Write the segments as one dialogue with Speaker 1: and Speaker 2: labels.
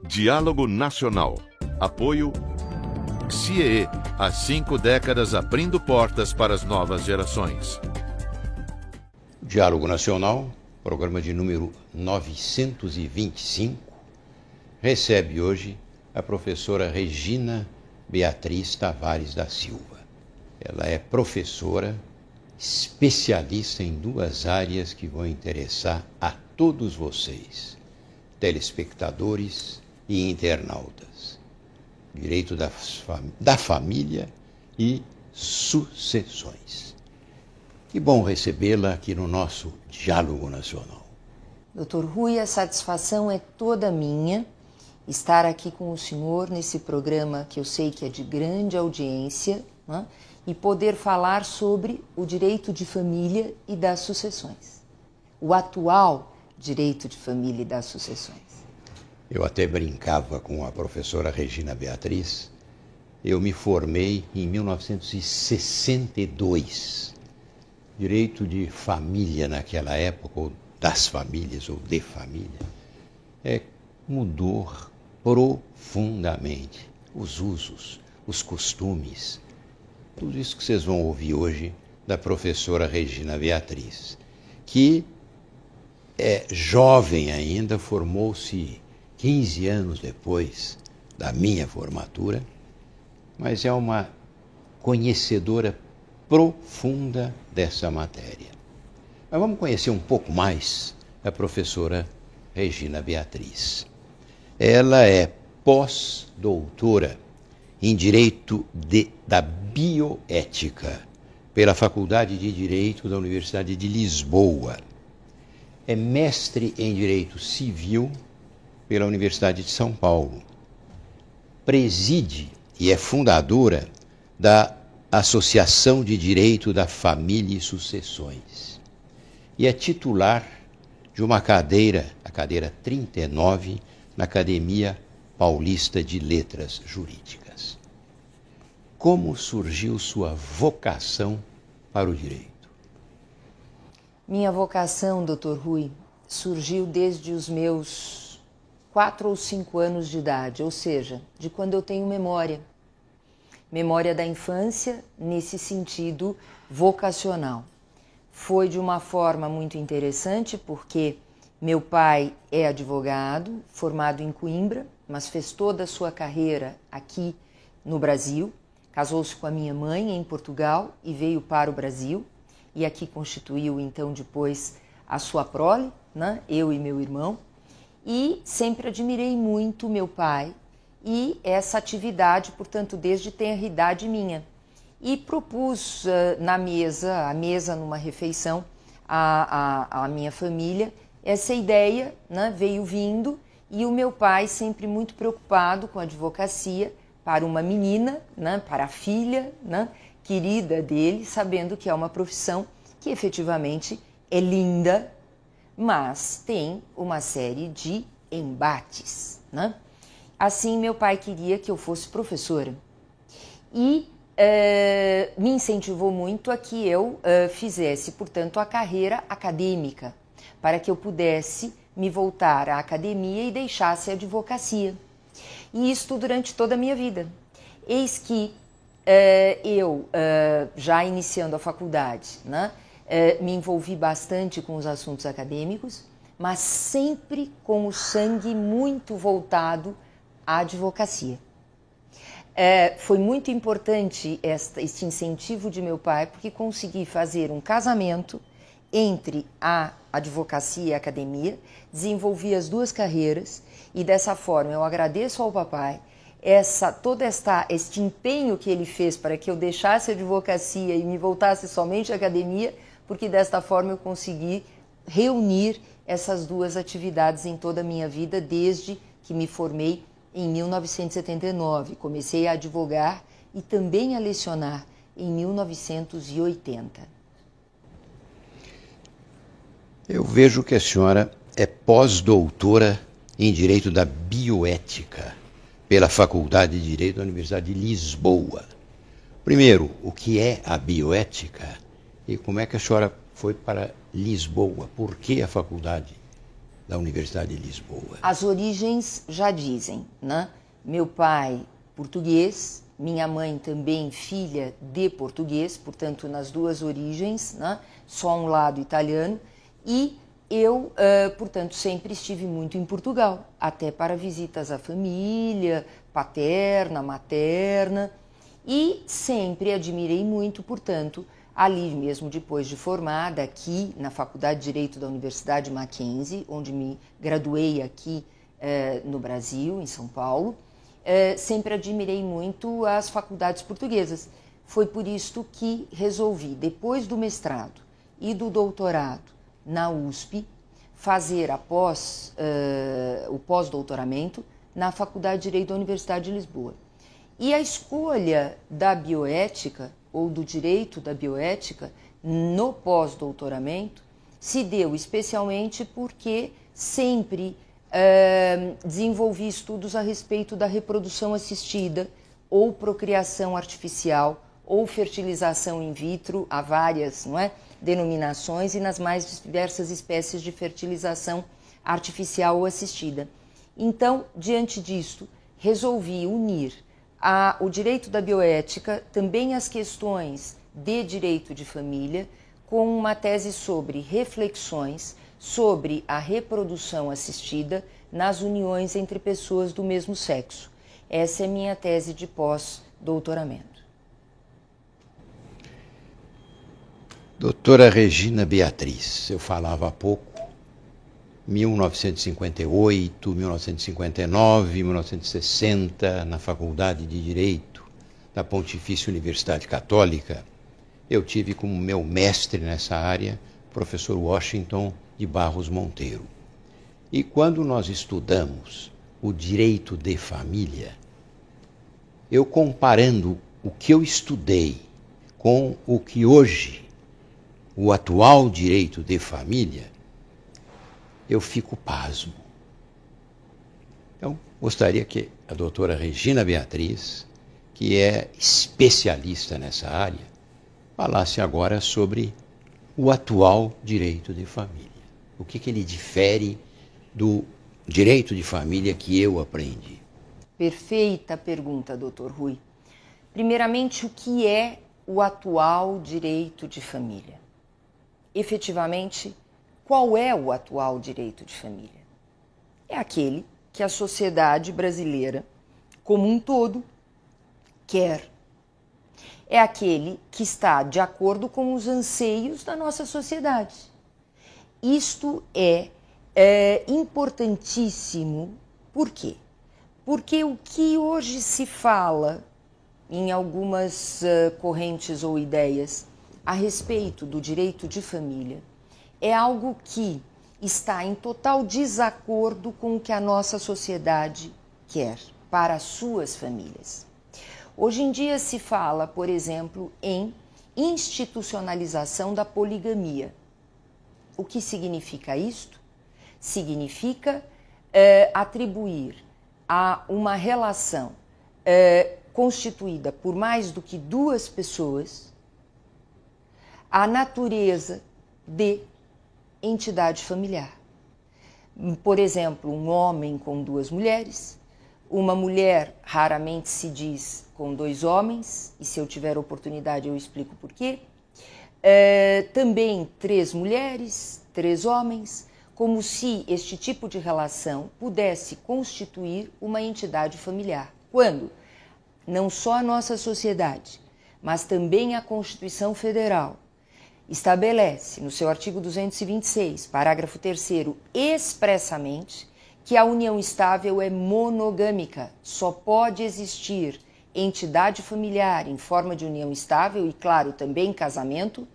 Speaker 1: Diálogo Nacional. Apoio CIEE, há 5 décadas abrindo portas para as novas gerações.
Speaker 2: Diálogo Nacional, programa de número 925, recebe hoje a professora Regina Beatriz Tavares da Silva. Ela é professora, especialista em 2 áreas que vão interessar a todos vocês, telespectadores e internautas: direito da família e sucessões. Que bom recebê-la aqui no nosso Diálogo Nacional.
Speaker 3: Dr. Rui, a satisfação é toda minha estar aqui com o senhor nesse programa que eu sei que é de grande audiência, né? E poder falar sobre o direito de família e das sucessões. O atual direito de família e das sucessões.
Speaker 2: Eu até brincava com a professora Regina Beatriz. Eu me formei em 1962. Direito de família naquela época, ou das famílias, ou de família, mudou profundamente os usos, os costumes. Tudo isso que vocês vão ouvir hoje da professora Regina Beatriz, que é jovem ainda, formou-se 15 anos depois da minha formatura, mas é uma conhecedora profunda dessa matéria. Mas vamos conhecer um pouco mais a professora Regina Beatriz. Ela é pós-doutora em Direito da Bioética pela Faculdade de Direito da Universidade de Lisboa. É mestre em Direito Civil pela Universidade de São Paulo. Preside e é fundadora da Associação de Direito da Família e Sucessões. E é titular de uma cadeira, a cadeira 39, na Academia Paulista de Letras Jurídicas. Como surgiu sua vocação para o direito?
Speaker 3: Minha vocação, Dr. Rui, surgiu desde os meus 4 ou 5 anos de idade, ou seja, de quando eu tenho memória. Memória da infância, nesse sentido vocacional. Foi de uma forma muito interessante, porque meu pai é advogado, formado em Coimbra, mas fez toda a sua carreira aqui no Brasil. Casou-se com a minha mãe em Portugal e veio para o Brasil. E aqui constituiu, então, depois a sua prole, né? Eu e meu irmão. E sempre admirei muito meu pai e essa atividade, portanto, desde tenra idade minha. E propus a mesa numa refeição, a minha família, essa ideia, né? Veio vindo, e o meu pai sempre muito preocupado com a advocacia para uma menina, né? Para a filha, né? Querida dele, sabendo que é uma profissão que efetivamente é linda, mas tem uma série de embates, né? Assim, meu pai queria que eu fosse professora e me incentivou muito a que eu fizesse, portanto, a carreira acadêmica, para que eu pudesse me voltar à academia e deixasse a advocacia. E isto durante toda a minha vida. Eis que eu, já iniciando a faculdade, né, me envolvi bastante com os assuntos acadêmicos, mas sempre com o sangue muito voltado à advocacia. Foi muito importante este incentivo de meu pai, porque consegui fazer um casamento entre a advocacia e a academia, desenvolvi as 2 carreiras e dessa forma eu agradeço ao papai este empenho que ele fez para que eu deixasse a advocacia e me voltasse somente à academia, porque desta forma eu consegui reunir essas 2 atividades em toda a minha vida desde que me formei em 1979. Comecei a advogar e também a lecionar em 1980.
Speaker 2: Eu vejo que a senhora é pós-doutora em Direito da Bioética pela Faculdade de Direito da Universidade de Lisboa. Primeiro, o que é a bioética e como é que a senhora foi para Lisboa? Por que a Faculdade da Universidade de Lisboa?
Speaker 3: As origens já dizem, né? Meu pai, português, minha mãe também filha de português, portanto, nas duas origens, né? Só um lado italiano, e eu, portanto, sempre estive muito em Portugal, até para visitas à família, paterna, materna, e sempre admirei muito, portanto, ali mesmo depois de formada, aqui na Faculdade de Direito da Universidade Mackenzie, onde me graduei aqui no Brasil, em São Paulo, sempre admirei muito as faculdades portuguesas. Foi por isto que resolvi, depois do mestrado e do doutorado na USP, fazer o pós-doutoramento na Faculdade de Direito da Universidade de Lisboa. E a escolha da bioética, ou do direito da bioética, no pós-doutoramento, se deu especialmente porque sempre desenvolvi estudos a respeito da reprodução assistida, ou procriação artificial, ou fertilização in vitro, há várias, não é, denominações, e nas mais diversas espécies de fertilização artificial ou assistida. Então, diante disto, resolvi unir o direito da bioética, também as questões de direito de família, com uma tese sobre reflexões sobre a reprodução assistida nas uniões entre pessoas do mesmo sexo. Essa é minha tese de pós-doutoramento.
Speaker 2: Doutora Regina Beatriz, eu falava há pouco, 1958, 1959, 1960, na Faculdade de Direito da Pontifícia Universidade Católica, eu tive como meu mestre nessa área o professor Washington de Barros Monteiro. E quando nós estudamos o direito de família, eu comparando o que eu estudei com o que hoje, o atual direito de família, eu fico pasmo. Então, gostaria que a doutora Regina Beatriz, que é especialista nessa área, falasse agora sobre o atual direito de família. O que ele difere do direito de família que eu aprendi?
Speaker 3: Perfeita pergunta, doutor Rui. Primeiramente, o que é o atual direito de família? Efetivamente, qual é o atual direito de família? É aquele que a sociedade brasileira, como um todo, quer. É aquele que está de acordo com os anseios da nossa sociedade. Isto é importantíssimo. Por quê? Porque o que hoje se fala em algumas correntes ou ideias a respeito do direito de família é algo que está em total desacordo com o que a nossa sociedade quer para as suas famílias. Hoje em dia se fala, por exemplo, em institucionalização da poligamia. O que significa isto? Significa atribuir a uma relação constituída por mais do que duas pessoas a natureza de entidade familiar. Por exemplo, um homem com duas mulheres, uma mulher raramente se diz com dois homens, e se eu tiver oportunidade eu explico por quê. Também três mulheres, três homens, como se este tipo de relação pudesse constituir uma entidade familiar. Quando não só a nossa sociedade, mas também a Constituição Federal estabelece, no seu artigo 226, parágrafo 3º, expressamente que a união estável é monogâmica, só pode existir entidade familiar em forma de união estável e, claro, também casamento,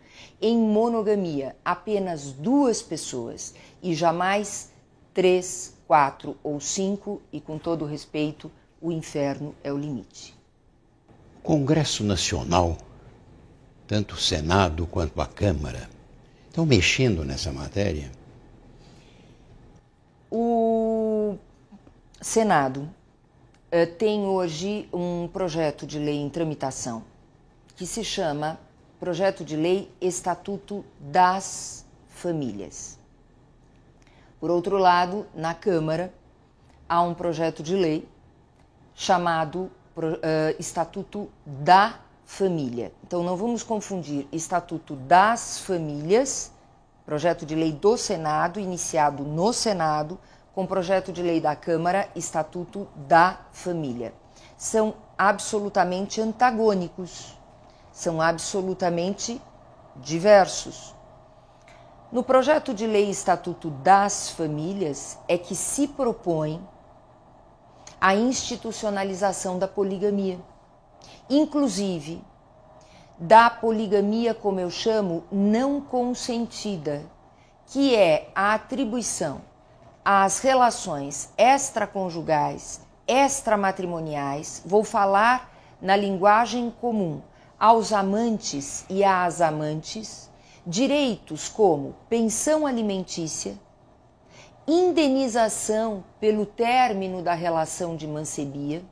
Speaker 3: em monogamia, apenas duas pessoas e jamais 3, 4 ou 5, e com todo respeito, o inferno é o limite.
Speaker 2: O Congresso Nacional, tanto o Senado quanto a Câmara, estão mexendo nessa matéria?
Speaker 3: O Senado tem hoje um projeto de lei em tramitação que se chama Projeto de Lei Estatuto das Famílias. Por outro lado, na Câmara, há um projeto de lei chamado Estatuto da Família. Então, não vamos confundir Estatuto das Famílias, projeto de lei do Senado, iniciado no Senado, com projeto de lei da Câmara, Estatuto da Família. São absolutamente antagônicos, são absolutamente diversos. No projeto de lei Estatuto das Famílias é que se propõe a institucionalização da poligamia, inclusive da poligamia, como eu chamo, não consentida, que é a atribuição às relações extraconjugais, extramatrimoniais, vou falar na linguagem comum, aos amantes e às amantes, direitos como pensão alimentícia, indenização pelo término da relação de mancebia,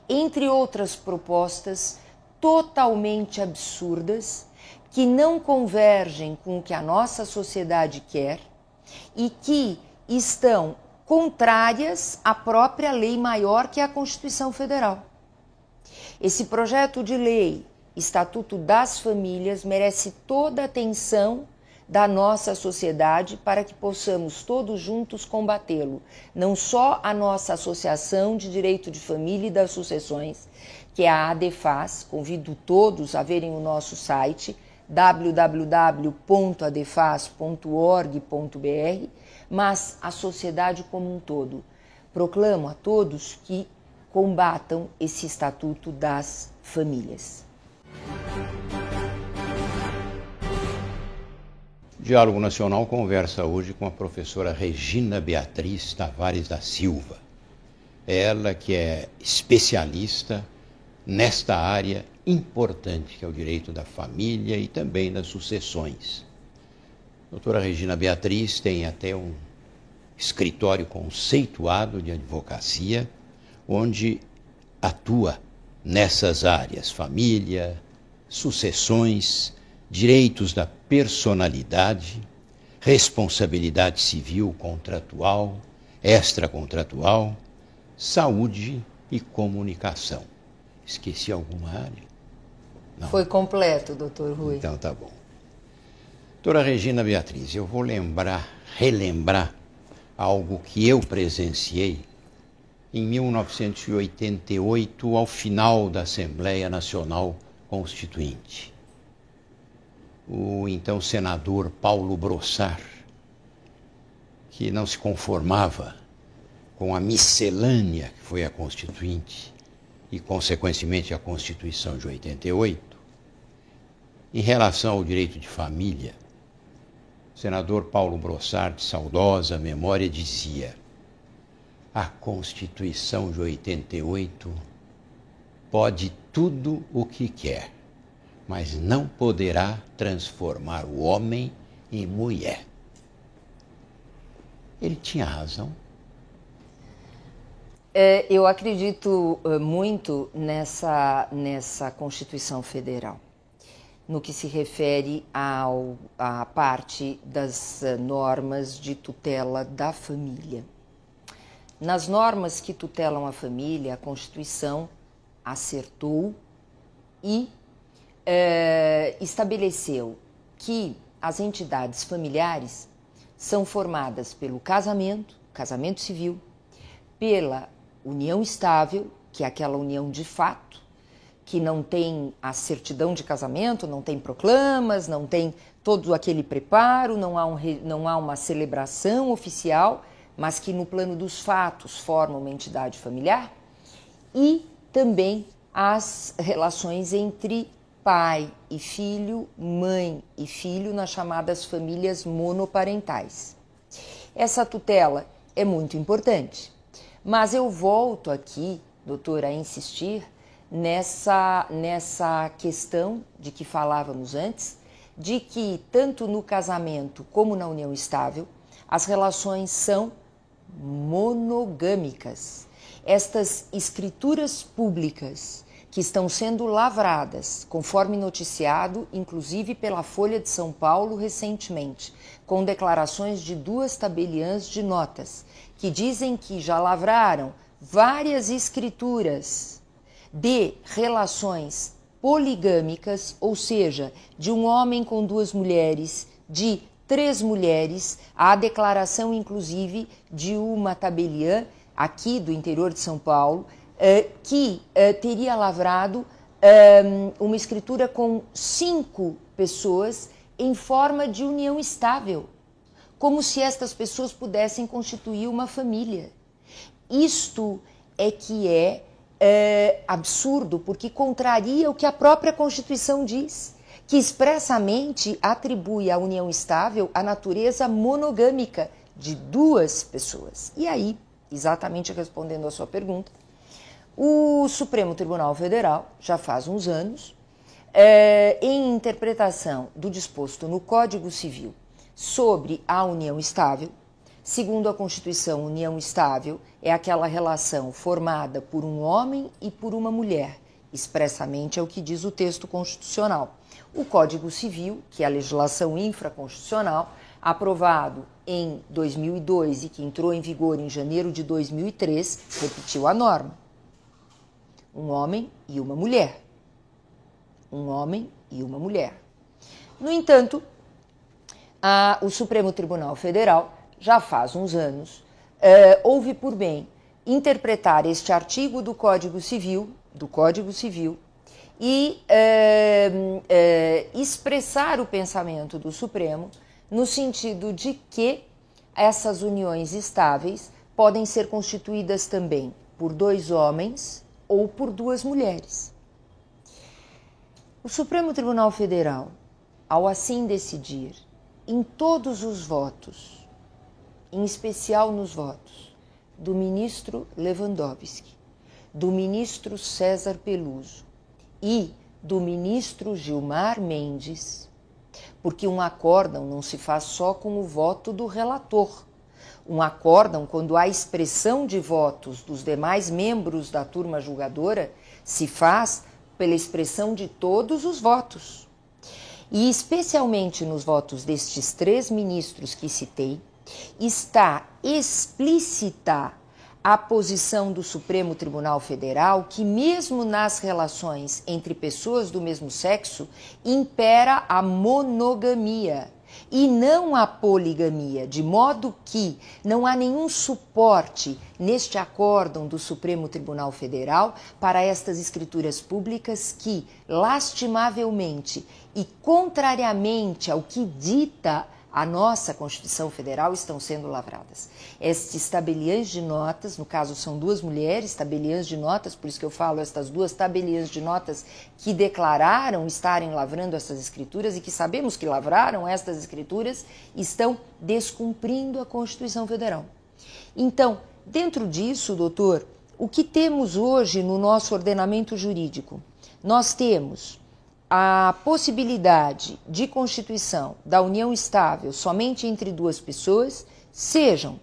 Speaker 3: entre outras propostas totalmente absurdas, que não convergem com o que a nossa sociedade quer e que estão contrárias à própria lei maior, que é a Constituição Federal. Esse projeto de lei, Estatuto das Famílias, merece toda a atenção da nossa sociedade para que possamos todos juntos combatê-lo. Não só a nossa Associação de Direito de Família e das Sucessões, que é a ADEFAS, convido todos a verem o nosso site www.adefas.org.br, mas a sociedade como um todo. Proclamo a todos que combatam esse Estatuto das Famílias.
Speaker 2: Diálogo Nacional conversa hoje com a professora Regina Beatriz Tavares da Silva. Ela que é especialista nesta área importante, que é o direito da família e também das sucessões. A doutora Regina Beatriz tem até um escritório conceituado de advocacia, onde atua nessas áreas: família, sucessões, direitos da personalidade, responsabilidade civil contratual, extracontratual, saúde e comunicação. Esqueci alguma área? Não.
Speaker 3: Foi completo, doutor Rui.
Speaker 2: Então tá bom. Doutora Regina Beatriz, eu vou relembrar algo que eu presenciei em 1988, ao final da Assembleia Nacional Constituinte. O então senador Paulo Brossard, que não se conformava com a miscelânea que foi a Constituinte e, consequentemente, a Constituição de 88, em relação ao direito de família, o senador Paulo Brossard, de saudosa memória, dizia: a Constituição de 88 pode tudo o que quer, mas não poderá transformar o homem em mulher. Ele tinha razão.
Speaker 3: Eu acredito muito nessa Constituição Federal, no que se refere à parte das normas de tutela da família. Nas normas que tutelam a família, a Constituição acertou e estabeleceu que as entidades familiares são formadas pelo casamento civil, pela união estável, que é aquela união de fato, que não tem a certidão de casamento, não tem proclamas, não tem todo aquele preparo, não há uma celebração oficial, mas que no plano dos fatos forma uma entidade familiar, e também as relações entre pai e filho, mãe e filho, nas chamadas famílias monoparentais. Essa tutela é muito importante, mas eu volto aqui, doutora, a insistir nessa questão de que falávamos antes, de que tanto no casamento como na união estável, as relações são monogâmicas. Estas escrituras públicas que estão sendo lavradas, conforme noticiado, inclusive pela Folha de São Paulo recentemente, com declarações de 2 tabeliãs de notas, que dizem que já lavraram várias escrituras de relações poligâmicas, ou seja, de um homem com 2 mulheres, de 3 mulheres, a declaração inclusive de uma tabeliã aqui do interior de São Paulo, que teria lavrado uma escritura com 5 pessoas em forma de união estável, como se estas pessoas pudessem constituir uma família. Isto é que é absurdo, porque contraria o que a própria Constituição diz, que expressamente atribui à união estável a natureza monogâmica de 2 pessoas. E aí, exatamente respondendo à sua pergunta, o Supremo Tribunal Federal, já faz uns anos, em interpretação do disposto no Código Civil sobre a união estável, segundo a Constituição, união estável é aquela relação formada por um homem e por uma mulher, expressamente é o que diz o texto constitucional. O Código Civil, que é a legislação infraconstitucional, aprovado em 2002 e que entrou em vigor em janeiro de 2003, repetiu a norma. Um homem e uma mulher. Um homem e uma mulher. No entanto, o Supremo Tribunal Federal, já faz uns anos, houve por bem interpretar este artigo do Código Civil e expressar o pensamento do Supremo no sentido de que essas uniões estáveis podem ser constituídas também por 2 homens ou por 2 mulheres. O Supremo Tribunal Federal, ao assim decidir, em todos os votos, em especial nos votos do ministro Lewandowski, do ministro César Peluso e do ministro Gilmar Mendes, porque um acórdão não se faz só com o voto do relator. Um acórdão, quando há expressão de votos dos demais membros da turma julgadora, se faz pela expressão de todos os votos. E especialmente nos votos destes 3 ministros que citei, está explícita a posição do Supremo Tribunal Federal que, mesmo nas relações entre pessoas do mesmo sexo, impera a monogamia e não a poligamia, de modo que não há nenhum suporte neste acórdão do Supremo Tribunal Federal para estas escrituras públicas que, lastimavelmente e contrariamente ao que dita a nossa Constituição Federal, estão sendo lavradas. Estes tabeliãs de notas, no caso são 2 mulheres, tabeliãs de notas, por isso que eu falo estas 2 tabeliãs de notas que declararam estarem lavrando essas escrituras e que sabemos que lavraram estas escrituras, estão descumprindo a Constituição Federal. Então, dentro disso, doutor, o que temos hoje no nosso ordenamento jurídico? Nós temos a possibilidade de constituição da união estável somente entre 2 pessoas, sejam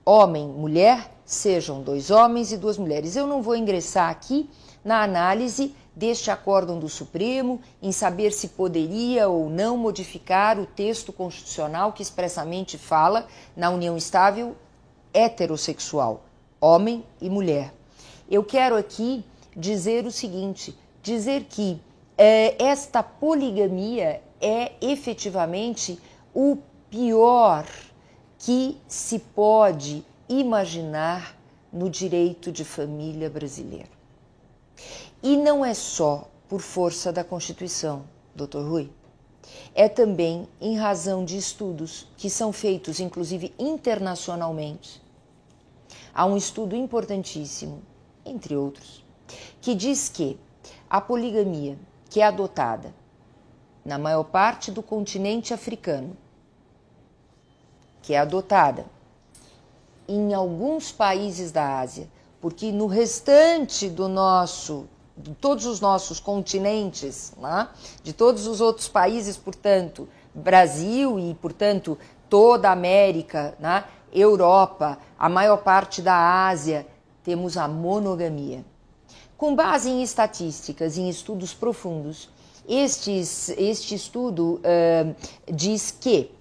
Speaker 3: homem, mulher, sejam 2 homens e 2 mulheres. Eu não vou ingressar aqui na análise deste acórdão do Supremo, em saber se poderia ou não modificar o texto constitucional que expressamente fala na união estável heterossexual, homem e mulher. Eu quero aqui dizer o seguinte, dizer que esta poligamia é efetivamente o pior que se pode imaginar no direito de família brasileiro. E não é só por força da Constituição, Dr. Rui. É também em razão de estudos que são feitos, inclusive internacionalmente. Há um estudo importantíssimo, entre outros, que diz que a poligamia, que é adotada na maior parte do continente africano, que é adotada em alguns países da Ásia, porque no restante de todos os nossos continentes, né, de todos os outros países, portanto, Brasil e, portanto, toda a América, né, Europa, a maior parte da Ásia, temos a monogamia. Com base em estatísticas, em estudos profundos, este estudo diz que,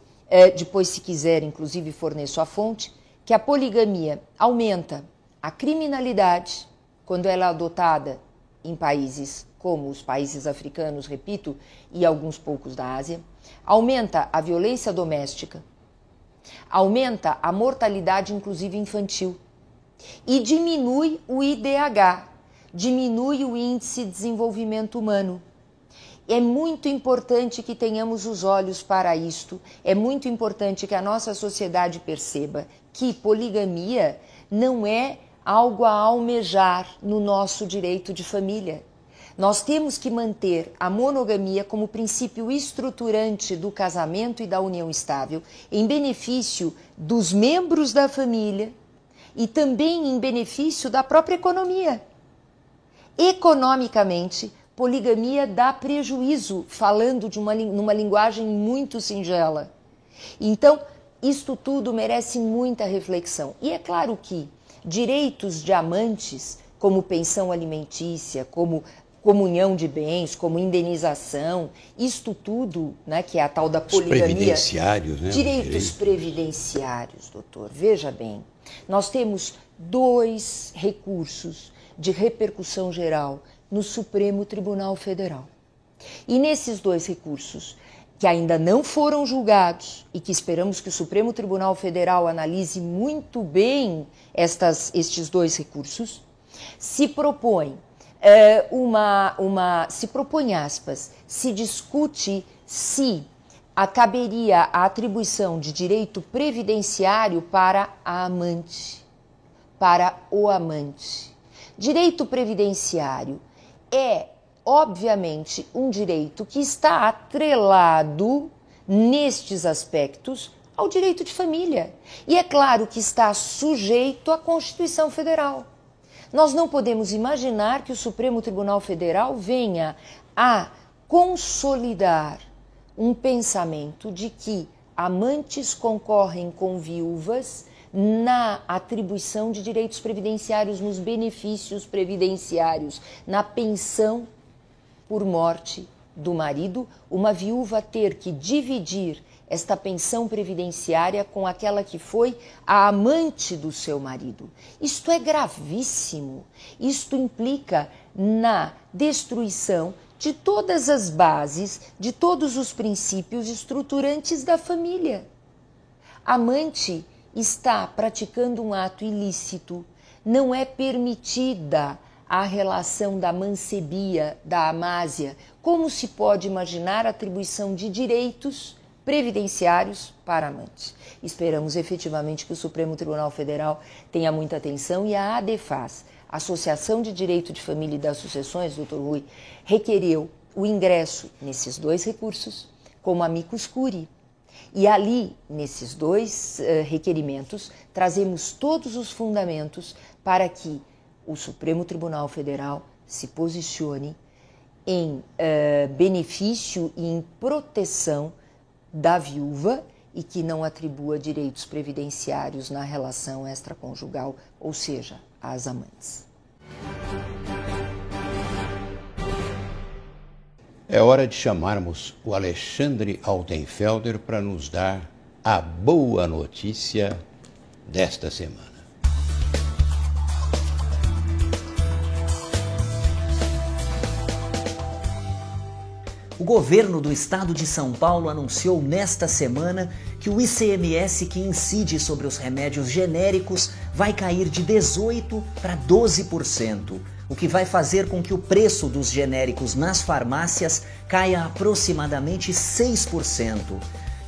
Speaker 3: depois se quiser, inclusive forneço a fonte, que a poligamia aumenta a criminalidade quando ela é adotada em países como os países africanos, repito, e alguns poucos da Ásia, aumenta a violência doméstica, aumenta a mortalidade, inclusive infantil, e diminui o IDH, diminui o Índice de Desenvolvimento Humano. É muito importante que tenhamos os olhos para isto, é muito importante que a nossa sociedade perceba que poligamia não é algo a almejar no nosso direito de família. Nós temos que manter a monogamia como princípio estruturante do casamento e da união estável, em benefício dos membros da família e também em benefício da própria economia. Economicamente, poligamia dá prejuízo, falando numa linguagem muito singela. Então, isto tudo merece muita reflexão. E é claro que direitos de amantes, como pensão alimentícia, como comunhão de bens, como indenização, isto tudo, né, que é a tal da poligamia.
Speaker 2: Os previdenciários, né?
Speaker 3: Direitos previdenciários, doutor. Veja bem, nós temos 2 recursos de repercussão geral no Supremo Tribunal Federal. E nesses 2 recursos, que ainda não foram julgados e que esperamos que o Supremo Tribunal Federal analise muito bem estes 2 recursos, se propõe se discute se caberia a atribuição de direito previdenciário para a amante, para o amante. Direito previdenciário é, obviamente, um direito que está atrelado, nestes aspectos, ao direito de família. E é claro que está sujeito à Constituição Federal. Nós não podemos imaginar que o Supremo Tribunal Federal venha a consolidar um pensamento de que amantes concorrem com viúvas na atribuição de direitos previdenciários, nos benefícios previdenciários, na pensão por morte do marido, uma viúva ter que dividir esta pensão previdenciária com aquela que foi a amante do seu marido. Isto é gravíssimo. Isto implica na destruição de todas as bases, de todos os princípios estruturantes da família. Amante está praticando um ato ilícito, não é permitida a relação da mancebia, da amásia. Como se pode imaginar a atribuição de direitos previdenciários para amantes? Esperamos efetivamente que o Supremo Tribunal Federal tenha muita atenção e a ADEFAS, Associação de Direito de Família e das Sucessões, doutor Rui, requereu o ingresso nesses 2 recursos como amicus curiae. E ali, nesses 2 requerimentos, trazemos todos os fundamentos para que o Supremo Tribunal Federal se posicione em benefício e em proteção da viúva e que não atribua direitos previdenciários na relação extraconjugal, ou seja, às amantes.
Speaker 2: É hora de chamarmos o Alexandre Altenfelder para nos dar a boa notícia desta semana.
Speaker 4: O governo do estado de São Paulo anunciou nesta semana que o ICMS que incide sobre os remédios genéricos vai cair de 18% para 12%, o que vai fazer com que o preço dos genéricos nas farmácias caia aproximadamente 6%.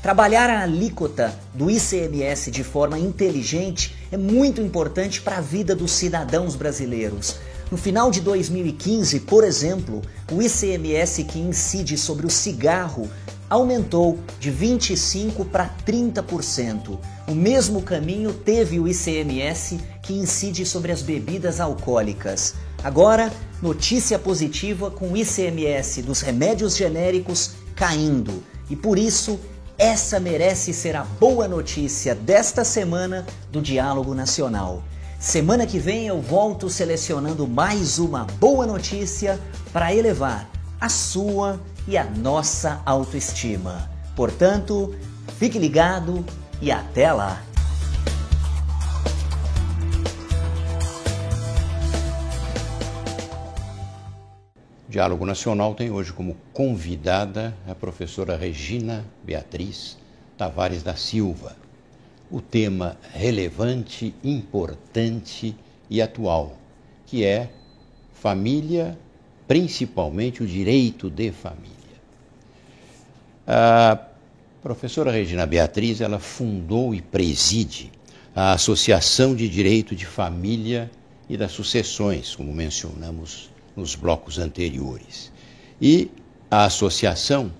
Speaker 4: Trabalhar a alíquota do ICMS de forma inteligente é muito importante para a vida dos cidadãos brasileiros. No final de 2015, por exemplo, o ICMS que incide sobre o cigarro aumentou de 25% para 30%. O mesmo caminho teve o ICMS que incide sobre as bebidas alcoólicas. Agora, notícia positiva com o ICMS dos remédios genéricos caindo. E por isso, essa merece ser a boa notícia desta semana do Diálogo Nacional. Semana que vem eu volto selecionando mais uma boa notícia para elevar a sua e a nossa autoestima. Portanto, fique ligado e até lá!
Speaker 2: Diálogo Nacional tem hoje como convidada a professora Regina Beatriz Tavares da Silva. O tema relevante, importante e atual, que é família, principalmente o direito de família. A professora Regina Beatriz, ela fundou e preside a Associação de Direito de Família e das Sucessões, como mencionamos nos blocos anteriores. E a associação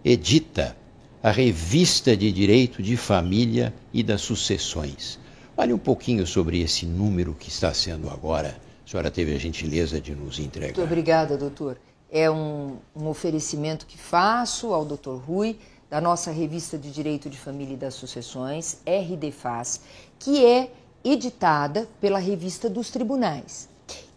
Speaker 2: edita a Revista de Direito de Família e das Sucessões. Fale um pouquinho sobre esse número que está sendo agora. A senhora teve a gentileza de nos entregar.
Speaker 3: Muito obrigada, doutor. É um oferecimento que faço ao doutor Rui, da nossa Revista de Direito de Família e das Sucessões, RDFAS, que é editada pela Revista dos Tribunais.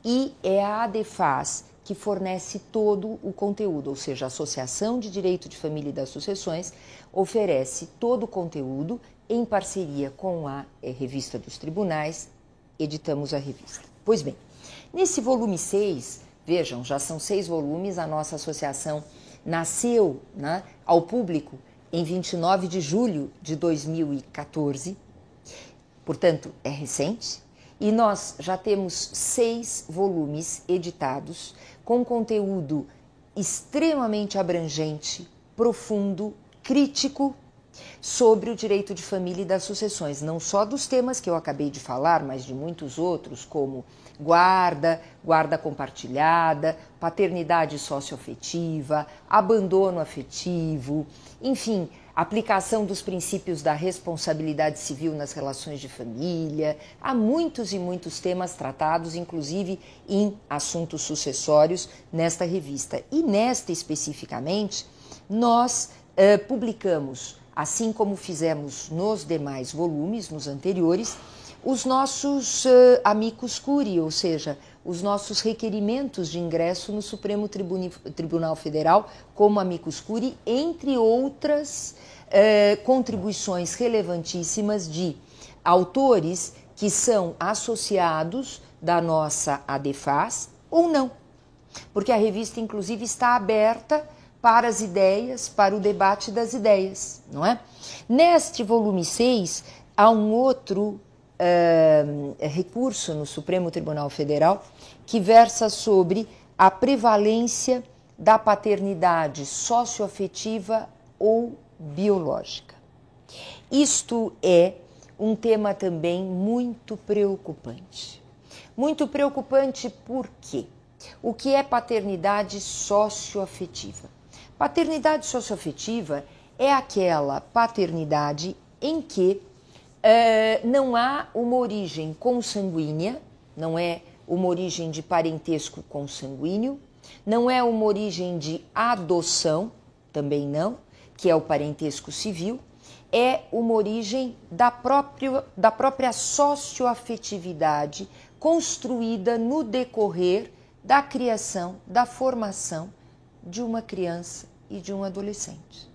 Speaker 3: E é a ADFAS que fornece todo o conteúdo, ou seja, a Associação de Direito de Família e das Sucessões oferece todo o conteúdo em parceria com a Revista dos Tribunais, editamos a revista. Pois bem, nesse volume 6, vejam, já são 6 volumes, a nossa associação nasceu, né, ao público em 29 de julho de 2014, portanto é recente, e nós já temos 6 volumes editados com conteúdo extremamente abrangente, profundo, crítico sobre o direito de família e das sucessões, não só dos temas que eu acabei de falar, mas de muitos outros, como guarda compartilhada, paternidade socioafetiva, abandono afetivo, enfim, aplicação dos princípios da responsabilidade civil nas relações de família. Há muitos e muitos temas tratados, inclusive em assuntos sucessórios, nesta revista. E nesta especificamente, nós publicamos, assim como fizemos nos demais volumes, nos anteriores, os nossos amicus curiae, ou seja, os nossos requerimentos de ingresso no Supremo Tribunal Federal como amicus curiae, entre outras contribuições relevantíssimas de autores que são associados da nossa ADFAS ou não, porque a revista inclusive está aberta para as ideias, para o debate das ideias, não é? Neste volume 6, há um outro recurso no Supremo Tribunal Federal que versa sobre a prevalência da paternidade socioafetiva ou biológica. Isto é um tema também muito preocupante. Muito preocupante por quê? O que é paternidade socioafetiva? Paternidade socioafetiva é aquela paternidade em que não há uma origem consanguínea, não é uma origem de parentesco consanguíneo, não é uma origem de adoção, também não, que é o parentesco civil, é uma origem da própria socioafetividade construída no decorrer da criação, da formação de uma criança e de um adolescente.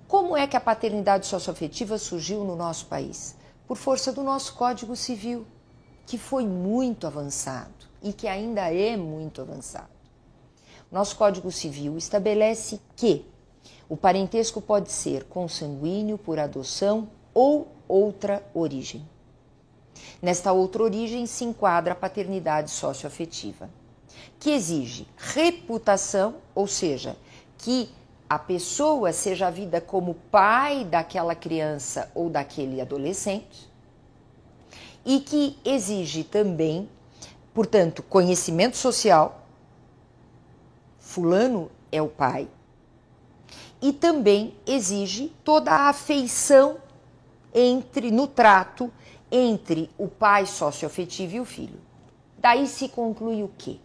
Speaker 3: Como é que a paternidade socioafetiva surgiu no nosso país? Por força do nosso Código Civil, que foi muito avançado e que ainda é muito avançado. Nosso Código Civil estabelece que o parentesco pode ser consanguíneo, por adoção ou outra origem. Nesta outra origem se enquadra a paternidade socioafetiva, que exige reputação, ou seja, que a pessoa seja vista como pai daquela criança ou daquele adolescente, e que exige também, portanto, conhecimento social, fulano é o pai, e também exige toda a afeição no trato entre o pai socioafetivo e o filho. Daí se conclui o quê?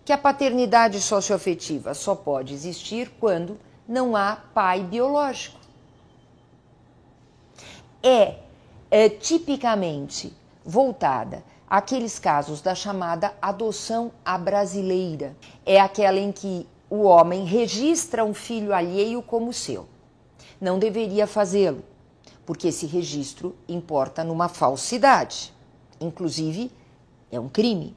Speaker 3: Que a paternidade socioafetiva só pode existir quando não há pai biológico. Tipicamente voltada àqueles casos da chamada adoção à brasileira. É aquela em que o homem registra um filho alheio como seu. Não deveria fazê-lo, porque esse registro importa numa falsidade. Inclusive, é um crime.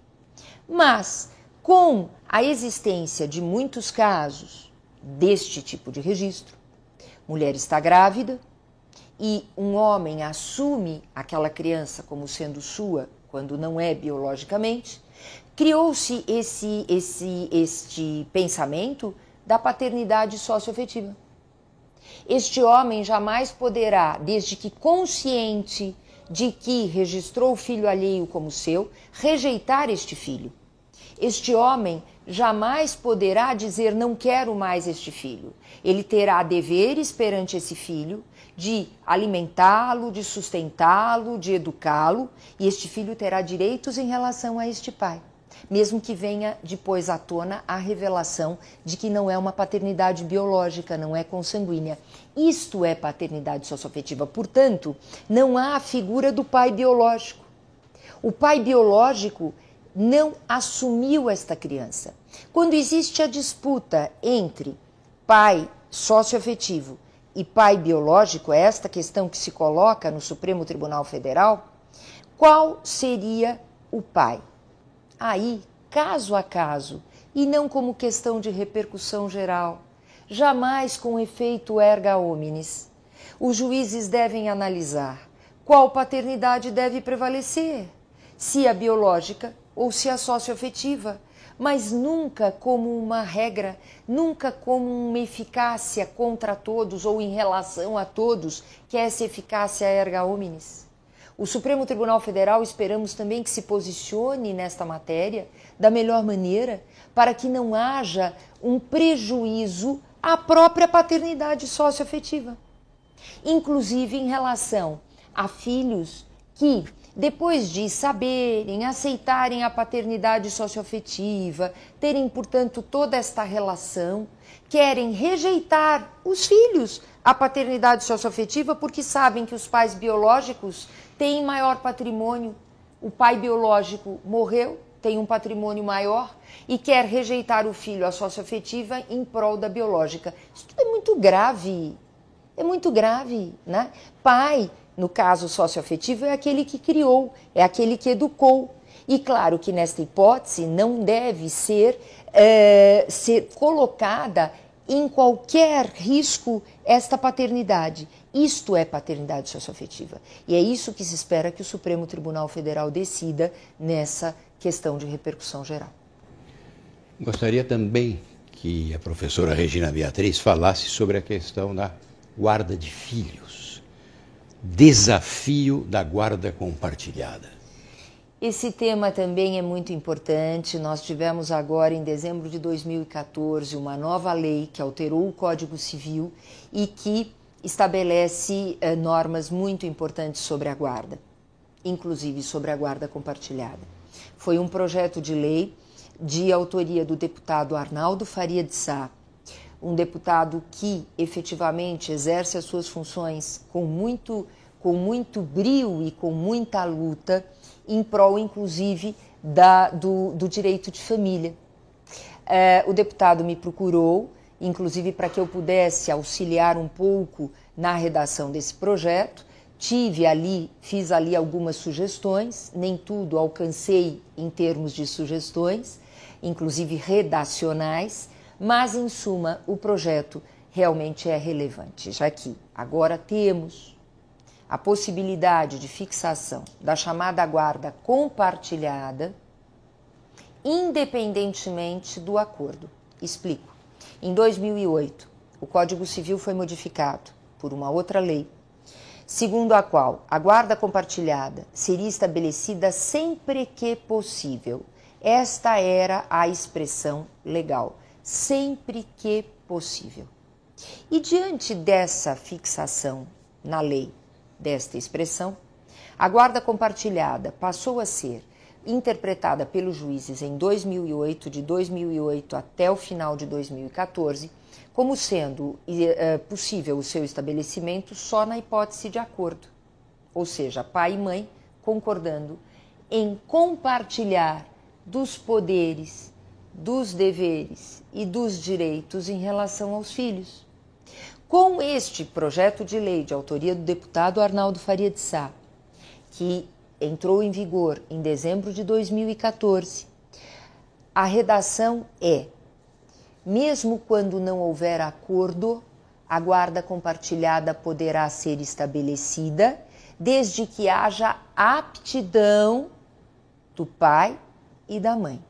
Speaker 3: Mas, com a existência de muitos casos deste tipo de registro, mulher está grávida e um homem assume aquela criança como sendo sua, quando não é biologicamente, criou-se este pensamento da paternidade socioafetiva. Este homem jamais poderá, desde que consciente de que registrou o filho alheio como seu, rejeitar este filho. Este homem jamais poderá dizer não quero mais este filho. Ele terá deveres perante esse filho de alimentá-lo, de sustentá-lo, de educá-lo, e este filho terá direitos em relação a este pai, mesmo que venha depois à tona a revelação de que não é uma paternidade biológica, não é consanguínea. Isto é paternidade socioafetiva. Portanto, não há a figura do pai biológico. O pai biológico não assumiu esta criança. Quando existe a disputa entre pai socioafetivo e pai biológico, é esta questão que se coloca no Supremo Tribunal Federal, qual seria o pai? Aí, caso a caso, e não como questão de repercussão geral, jamais com efeito erga omnes, os juízes devem analisar qual paternidade deve prevalecer, se a biológica ou se a socioafetiva, mas nunca como uma regra, nunca como uma eficácia contra todos ou em relação a todos, que é essa eficácia erga omnes. O Supremo Tribunal Federal esperamos também que se posicione nesta matéria da melhor maneira para que não haja um prejuízo à própria paternidade socioafetiva. Inclusive em relação a filhos que, depois de saberem, aceitarem a paternidade socioafetiva, terem, portanto, toda esta relação, querem rejeitar os filhos a paternidade socioafetiva porque sabem que os pais biológicos têm maior patrimônio. O pai biológico morreu, tem um patrimônio maior e quer rejeitar o filho à socioafetiva em prol da biológica. Isso tudo é muito grave, né? Pai, no caso socioafetivo, é aquele que criou, é aquele que educou. E claro que nesta hipótese não deve ser colocada em qualquer risco esta paternidade. Isto é paternidade socioafetiva. E é isso que se espera que o Supremo Tribunal Federal decida nessa questão de repercussão geral.
Speaker 2: Gostaria também que a professora Regina Beatriz falasse sobre a questão da guarda de filhos. Desafio da guarda compartilhada.
Speaker 3: Esse tema também é muito importante. Nós tivemos agora, em dezembro de 2014, uma nova lei que alterou o Código Civil e que estabelece normas muito importantes sobre a guarda, inclusive sobre a guarda compartilhada. Foi um projeto de lei de autoria do deputado Arnaldo Faria de Sá, um deputado que efetivamente exerce as suas funções com muito brio e com muita luta em prol, inclusive, do direito de família. O deputado me procurou, inclusive para que eu pudesse auxiliar um pouco na redação desse projeto. Fiz ali algumas sugestões, nem tudo alcancei em termos de sugestões, inclusive redacionais, mas, em suma, o projeto realmente é relevante, já que agora temos a possibilidade de fixação da chamada guarda compartilhada, independentemente do acordo. Explico. Em 2008, o Código Civil foi modificado por uma outra lei, segundo a qual a guarda compartilhada seria estabelecida sempre que possível. Esta era a expressão legal, sempre que possível. E diante dessa fixação na lei, desta expressão, a guarda compartilhada passou a ser interpretada pelos juízes em 2008, de 2008 até o final de 2014, como sendo possível o seu estabelecimento só na hipótese de acordo, ou seja, pai e mãe concordando em compartilhar dos poderes, dos deveres e dos direitos em relação aos filhos. Com este projeto de lei de autoria do deputado Arnaldo Faria de Sá, que entrou em vigor em dezembro de 2014, a redação é: mesmo quando não houver acordo, a guarda compartilhada poderá ser estabelecida desde que haja aptidão do pai e da mãe.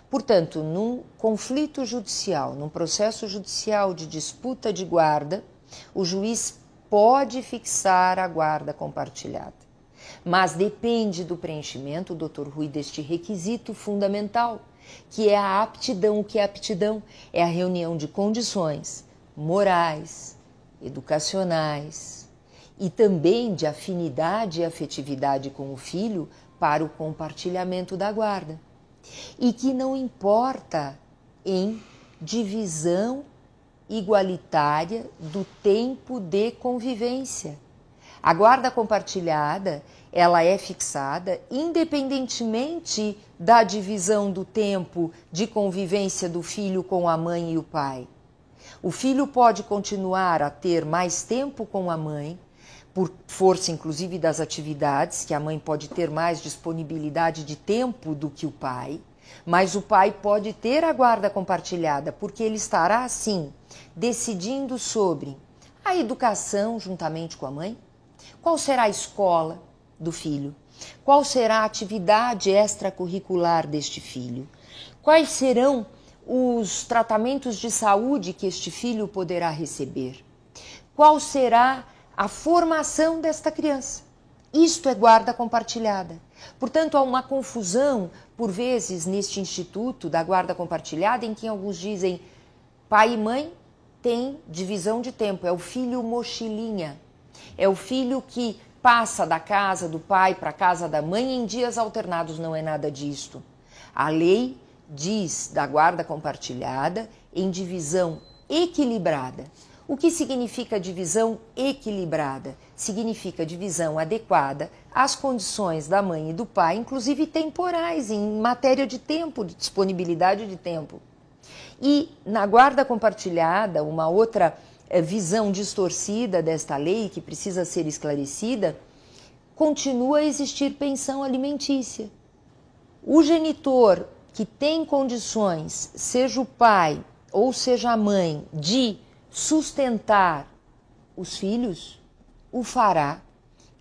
Speaker 3: Portanto, num conflito judicial, num processo judicial de disputa de guarda, o juiz pode fixar a guarda compartilhada. Mas depende do preenchimento, Dr. Rui, deste requisito fundamental, que é a aptidão. O que é aptidão? É a reunião de condições morais, educacionais e também de afinidade e afetividade com o filho para o compartilhamento da guarda. E que não importa em divisão igualitária do tempo de convivência. A guarda compartilhada, ela é fixada independentemente da divisão do tempo de convivência do filho com a mãe e o pai. O filho pode continuar a ter mais tempo com a mãe, por força inclusive das atividades, que a mãe pode ter mais disponibilidade de tempo do que o pai, mas o pai pode ter a guarda compartilhada, porque ele estará, assim, decidindo sobre a educação juntamente com a mãe, qual será a escola do filho, qual será a atividade extracurricular deste filho, quais serão os tratamentos de saúde que este filho poderá receber, qual será a formação desta criança. Isto é guarda compartilhada. Portanto, há uma confusão, por vezes, neste instituto da guarda compartilhada, em que alguns dizem pai e mãe têm divisão de tempo, é o filho mochilinha, é o filho que passa da casa do pai para a casa da mãe em dias alternados. Não é nada disto. A lei diz da guarda compartilhada em divisão equilibrada. O que significa divisão equilibrada? Significa divisão adequada às condições da mãe e do pai, inclusive temporais, em matéria de tempo, de disponibilidade de tempo. E na guarda compartilhada, uma outra visão distorcida desta lei, que precisa ser esclarecida, continua a existir pensão alimentícia. O genitor que tem condições, seja o pai ou seja a mãe, de sustentar os filhos, o fará,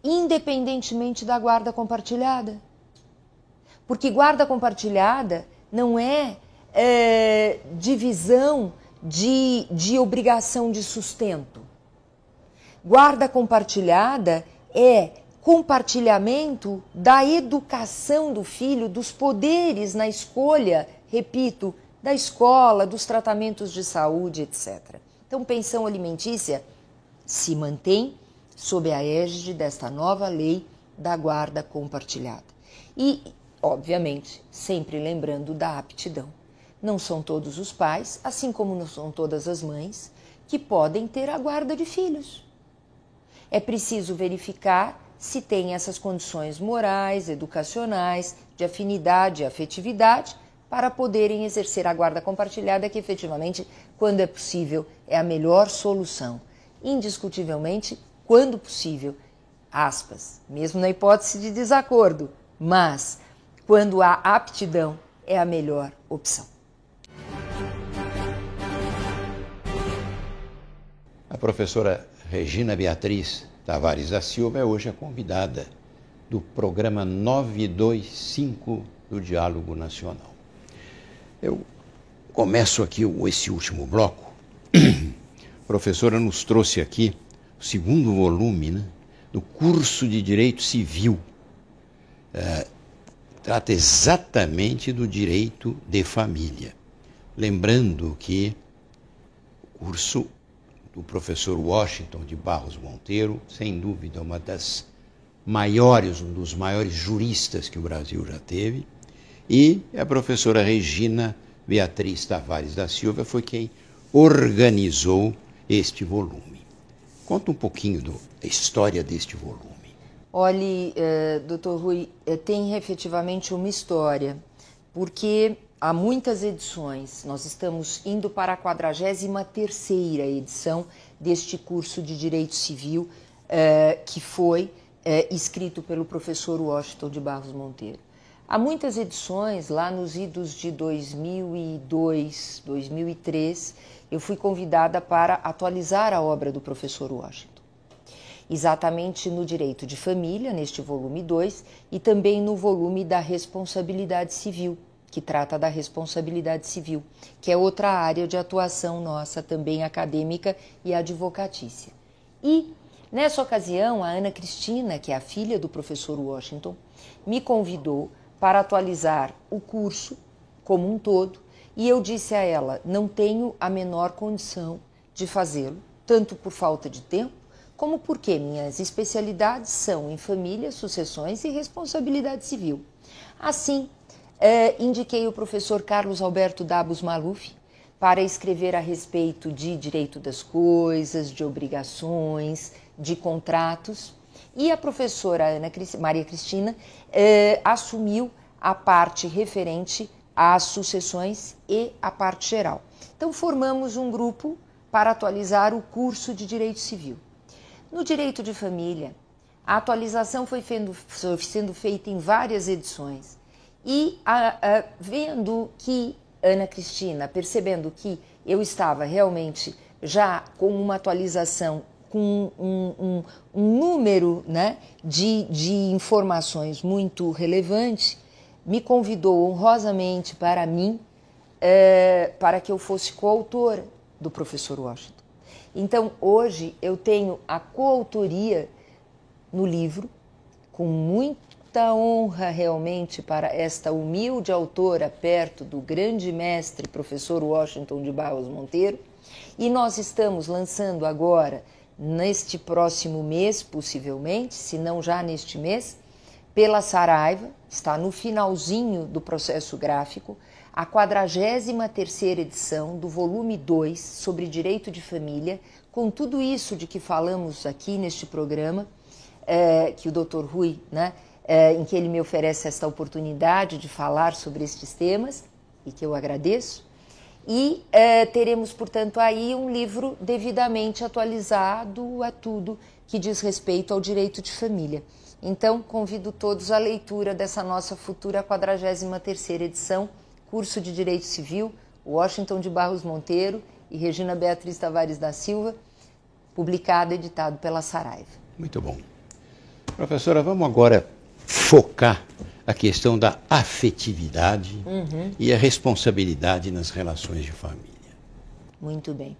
Speaker 3: independentemente da guarda compartilhada. Porque guarda compartilhada não é divisão de obrigação de sustento. Guarda compartilhada é compartilhamento da educação do filho, dos poderes na escolha, repito, da escola, dos tratamentos de saúde, etc. Então, pensão alimentícia se mantém sob a égide desta nova lei da guarda compartilhada. E, obviamente, sempre lembrando da aptidão. Não são todos os pais, assim como não são todas as mães, que podem ter a guarda de filhos. É preciso verificar se tem essas condições morais, educacionais, de afinidade e afetividade, para poderem exercer a guarda compartilhada, que efetivamente, quando é possível, é a melhor solução. Indiscutivelmente, quando possível, aspas, mesmo na hipótese de desacordo, mas quando há aptidão, é a melhor opção.
Speaker 2: A professora Regina Beatriz Tavares da Silva é hoje a convidada do programa 925 do Diálogo Nacional. Eu começo aqui esse último bloco. A professora nos trouxe aqui o segundo volume, do curso de Direito Civil. Trata exatamente do direito de família. Lembrando que o curso do professor Washington de Barros Monteiro, sem dúvida, um dos maiores juristas que o Brasil já teve, e a professora Regina Beatriz Tavares da Silva foi quem organizou este volume. Conta um pouquinho da história deste volume.
Speaker 3: Olhe, doutor Rui, tem efetivamente uma história, porque há muitas edições, nós estamos indo para a 43ª edição deste curso de Direito Civil, que foi escrito pelo professor Washington de Barros Monteiro. Há muitas edições, lá nos idos de 2002, 2003, eu fui convidada para atualizar a obra do professor Washington. Exatamente no Direito de Família, neste volume 2, e também no volume da Responsabilidade Civil, que trata da responsabilidade civil, que é outra área de atuação nossa, também acadêmica e advocatícia. E, nessa ocasião, a Ana Cristina, que é a filha do professor Washington, me convidou para atualizar o curso como um todo, e eu disse a ela, não tenho a menor condição de fazê-lo, tanto por falta de tempo, como porque minhas especialidades são em família, sucessões e responsabilidade civil. Assim, indiquei o professor Carlos Alberto Dabos Maluf para escrever a respeito de direito das coisas, de obrigações, de contratos, e a professora Maria Cristina assumiu a parte referente às sucessões e a parte geral. Então, formamos um grupo para atualizar o curso de Direito Civil. No Direito de Família, a atualização foi sendo feita em várias edições e vendo que Ana Cristina, percebendo que eu estava realmente já com uma atualização, com um número, né, de informações muito relevante, me convidou honrosamente para mim, para que eu fosse coautora do professor Washington. Então, hoje, eu tenho a coautoria no livro, com muita honra realmente para esta humilde autora perto do grande mestre, professor Washington de Barros Monteiro, e nós estamos lançando agora, neste próximo mês, possivelmente, se não já neste mês, pela Saraiva, está no finalzinho do processo gráfico, a 43ª edição do volume 2 sobre direito de família, com tudo isso de que falamos aqui neste programa, que o Dr. Rui, né, em que ele me oferece esta oportunidade de falar sobre estes temas, e que eu agradeço. E teremos, portanto, aí um livro devidamente atualizado a tudo que diz respeito ao direito de família. Então, convido todos à leitura dessa nossa futura 43ª edição, Curso de Direito Civil, Washington de Barros Monteiro e Regina Beatriz Tavares da Silva, publicado e editado pela Saraiva.
Speaker 2: Muito bom. Professora, vamos agora focar a questão da afetividade e a responsabilidade nas relações de família.
Speaker 3: Muito bem.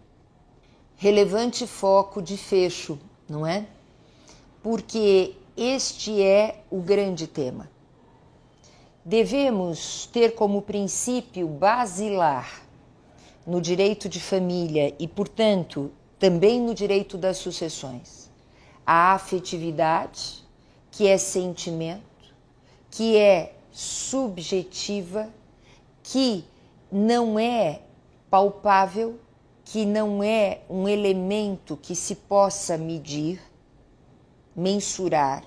Speaker 3: Relevante foco de fecho, não é? Porque este é o grande tema. Devemos ter como princípio basilar no direito de família e, portanto, também no direito das sucessões, a afetividade, que é sentimento, que é subjetiva, que não é palpável, que não é um elemento que se possa medir, mensurar,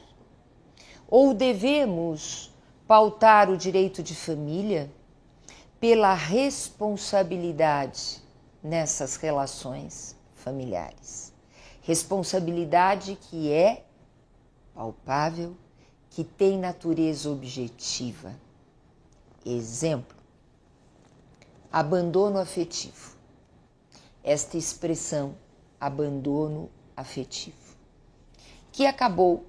Speaker 3: ou devemos pautar o direito de família pela responsabilidade nessas relações familiares. Responsabilidade que é palpável, que tem natureza objetiva. Exemplo, abandono afetivo. Esta expressão, abandono afetivo, que acabou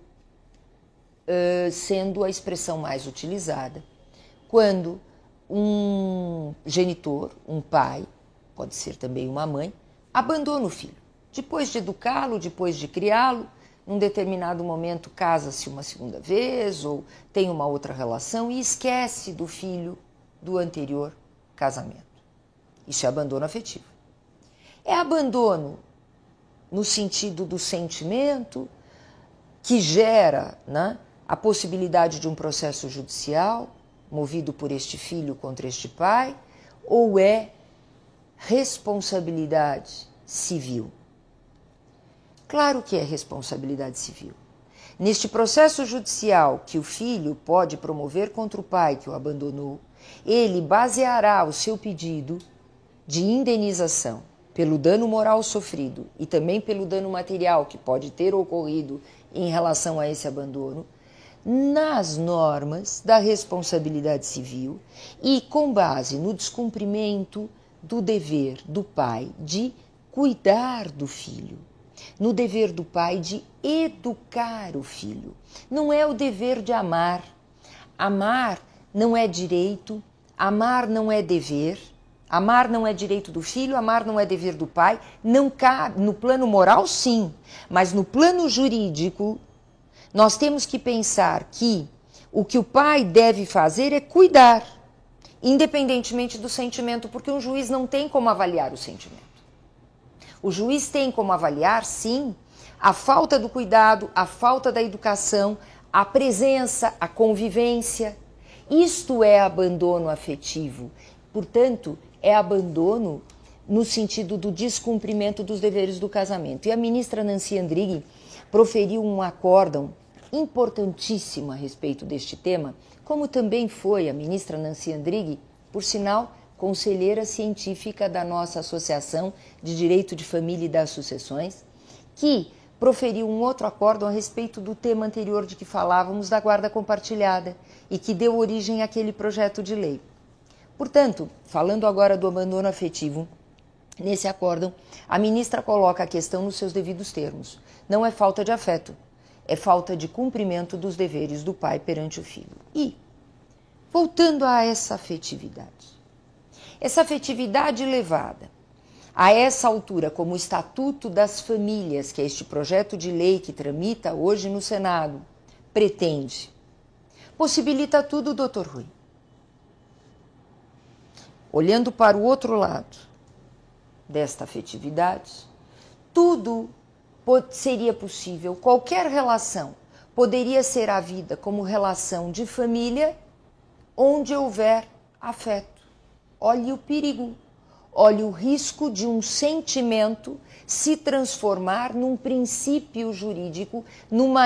Speaker 3: sendo a expressão mais utilizada quando um genitor, um pai, pode ser também uma mãe, abandona o filho. Depois de educá-lo, depois de criá-lo, num determinado momento casa-se uma segunda vez ou tem uma outra relação e esquece do filho do anterior casamento. Isso é abandono afetivo. É abandono no sentido do sentimento que gera, né, a possibilidade de um processo judicial movido por este filho contra este pai, ou é responsabilidade civil? Claro que é responsabilidade civil. Neste processo judicial que o filho pode promover contra o pai que o abandonou, ele baseará o seu pedido de indenização pelo dano moral sofrido e também pelo dano material que pode ter ocorrido em relação a esse abandono, nas normas da responsabilidade civil e com base no descumprimento do dever do pai de cuidar do filho, no dever do pai de educar o filho. Não é o dever de amar. Amar não é direito, amar não é dever, amar não é direito do filho, amar não é dever do pai. Não cabe, no plano moral sim, mas no plano jurídico nós temos que pensar que o que o pai deve fazer é cuidar, independentemente do sentimento, porque um juiz não tem como avaliar o sentimento. O juiz tem como avaliar, sim, a falta do cuidado, a falta da educação, a presença, a convivência. Isto é abandono afetivo. Portanto, é abandono no sentido do descumprimento dos deveres do casamento. E a ministra Nancy Andrighi proferiu um acórdão importantíssimo a respeito deste tema, como também foi a ministra Nancy Andrighi, por sinal, conselheira científica da nossa Associação de Direito de Família e das Sucessões, que proferiu um outro acórdão a respeito do tema anterior de que falávamos, da guarda compartilhada, e que deu origem àquele projeto de lei. Portanto, falando agora do abandono afetivo, nesse acórdão, a ministra coloca a questão nos seus devidos termos. Não é falta de afeto, é falta de cumprimento dos deveres do pai perante o filho. E, voltando a essa afetividade levada a essa altura como o Estatuto das Famílias, que é este projeto de lei que tramita hoje no Senado, pretende, possibilita tudo, doutor Rui. Olhando para o outro lado desta afetividade, tudo seria possível, qualquer relação poderia ser a vida como relação de família onde houver afeto. Olhe o perigo, olhe o risco de um sentimento se transformar num princípio jurídico,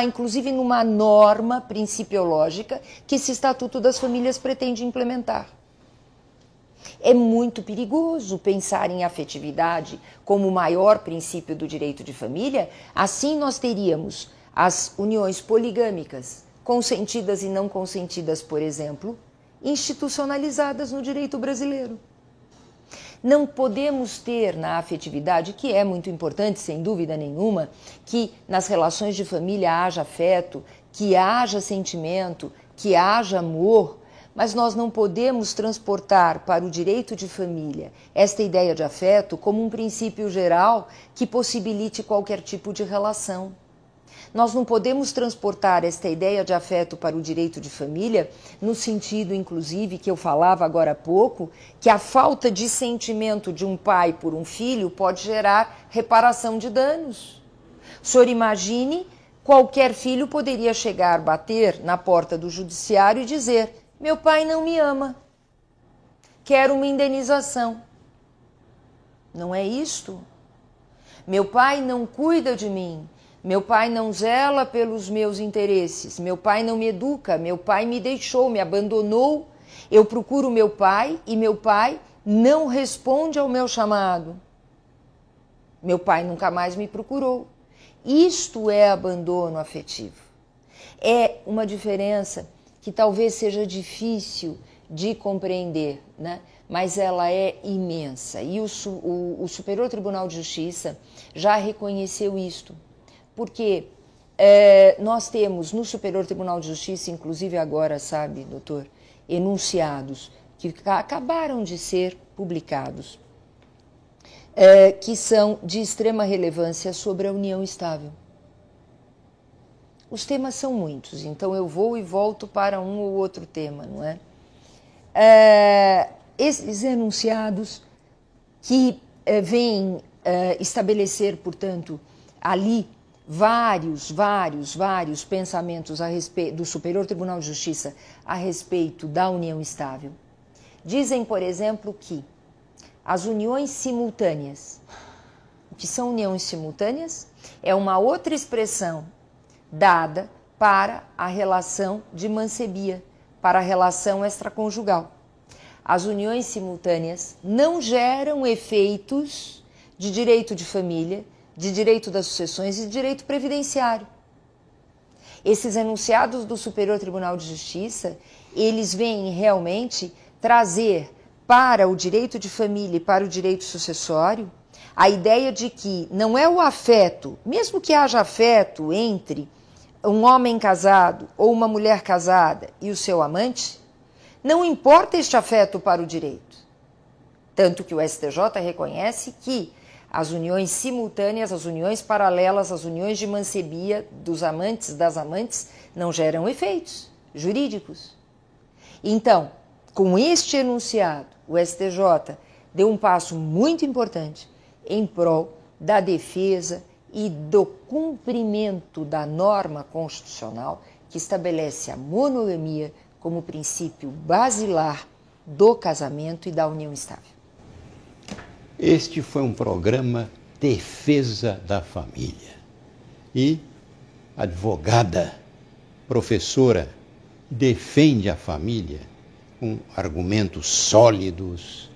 Speaker 3: inclusive numa norma principiológica que esse Estatuto das Famílias pretende implementar. É muito perigoso pensar em afetividade como o maior princípio do direito de família. Assim nós teríamos as uniões poligâmicas, consentidas e não consentidas, por exemplo, institucionalizadas no direito brasileiro. Não podemos ter na afetividade, que é muito importante, sem dúvida nenhuma, que nas relações de família haja afeto, que haja sentimento, que haja amor, mas nós não podemos transportar para o direito de família esta ideia de afeto como um princípio geral que possibilite qualquer tipo de relação. Nós não podemos transportar esta ideia de afeto para o direito de família no sentido, inclusive, que eu falava agora há pouco, que a falta de sentimento de um pai por um filho pode gerar reparação de danos. O senhor imagine, qualquer filho poderia chegar, bater na porta do judiciário e dizer: meu pai não me ama, quero uma indenização. Não é isto? Meu pai não cuida de mim, meu pai não zela pelos meus interesses, meu pai não me educa, meu pai me deixou, me abandonou, eu procuro meu pai e meu pai não responde ao meu chamado. Meu pai nunca mais me procurou. Isto é abandono afetivo. É uma diferença que talvez seja difícil de compreender, né? Mas ela é imensa. E o Superior Tribunal de Justiça já reconheceu isto, porque nós temos no Superior Tribunal de Justiça, inclusive agora, sabe, doutor, enunciados que acabaram de ser publicados, que são de extrema relevância sobre a união estável. Os temas são muitos, então eu vou e volto para um ou outro tema, não é? Esses enunciados que vêm estabelecer, portanto, ali vários pensamentos a respeito do Superior Tribunal de Justiça a respeito da união estável. Dizem, por exemplo, que as uniões simultâneas, o que são uniões simultâneas? É uma outra expressão dada para a relação de mancebia, para a relação extraconjugal. As uniões simultâneas não geram efeitos de direito de família, de direito das sucessões e de direito previdenciário. Esses enunciados do Superior Tribunal de Justiça, eles vêm realmente trazer para o direito de família e para o direito sucessório a ideia de que não é o afeto, mesmo que haja afeto entre um homem casado ou uma mulher casada e o seu amante, não importa este afeto para o direito. Tanto que o STJ reconhece que as uniões simultâneas, as uniões paralelas, as uniões de mancebia dos amantes, das amantes, não geram efeitos jurídicos. Então, com este enunciado, o STJ deu um passo muito importante em prol da defesa e do cumprimento da norma constitucional que estabelece a monogamia como princípio basilar do casamento e da união estável.
Speaker 2: Este foi um programa Defesa da Família. E a advogada, professora, defende a família com argumentos sólidos,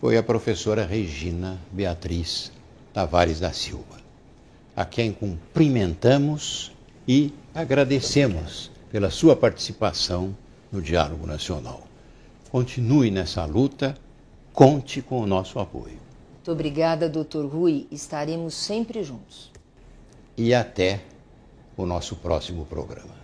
Speaker 2: foi a professora Regina Beatriz Tavares da Silva, a quem cumprimentamos e agradecemos pela sua participação no Diálogo Nacional. Continue nessa luta, conte com o nosso apoio.
Speaker 3: Muito obrigada, Dr. Rui. Estaremos sempre juntos.
Speaker 2: E até o nosso próximo programa.